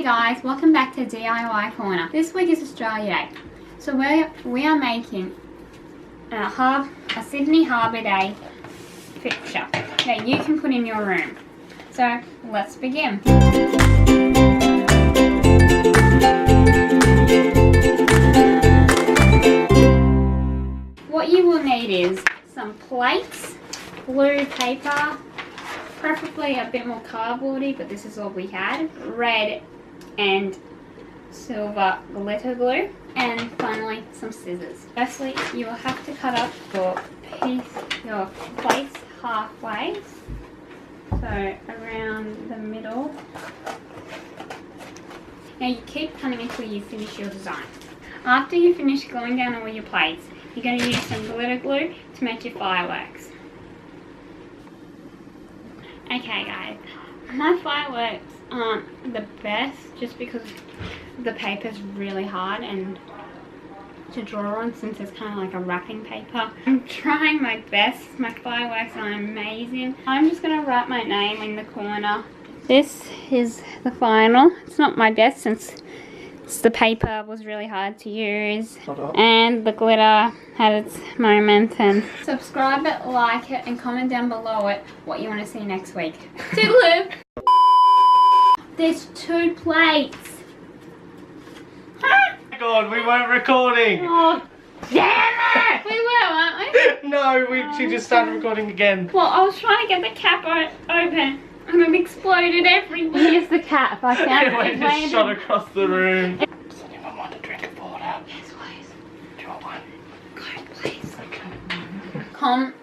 guys, welcome back to DIY Corner. This week is Australia Day, so we are making a Sydney Harbour Day fixture that you can put in your room. So let's begin. What you will need is some plates, blue paper, preferably a bit more cardboardy, but this is all we had, red and silver glitter glue, and finally some scissors. Firstly, you will have to cut up your plates halfway, so around the middle. Now you keep cutting until you finish your design. After you finish gluing down all your plates, you're going to use some glitter glue to make your fireworks. Okay guys, my fireworks aren't the best just because the paper's really hard and to draw on, since it's kind of like a wrapping paper. I'm trying my best. My fireworks are amazing. I'm just going to write my name in the corner. This is the final. It's not my best since the paper was really hard to use and the glitter had its moment. And subscribe it, like it, and comment down below it what you want to see next week. Toodaloo! There's 2 plates. Oh my god, we weren't recording! Oh, damn it! We were, weren't we? No, she just started recording again. Well, I was trying to get the cap open and it exploded everywhere. Here's the cap. I found it. It just shot across the room. Does anyone want a drink of water? Yes, please. Do you want one? Go, please. Okay. Come.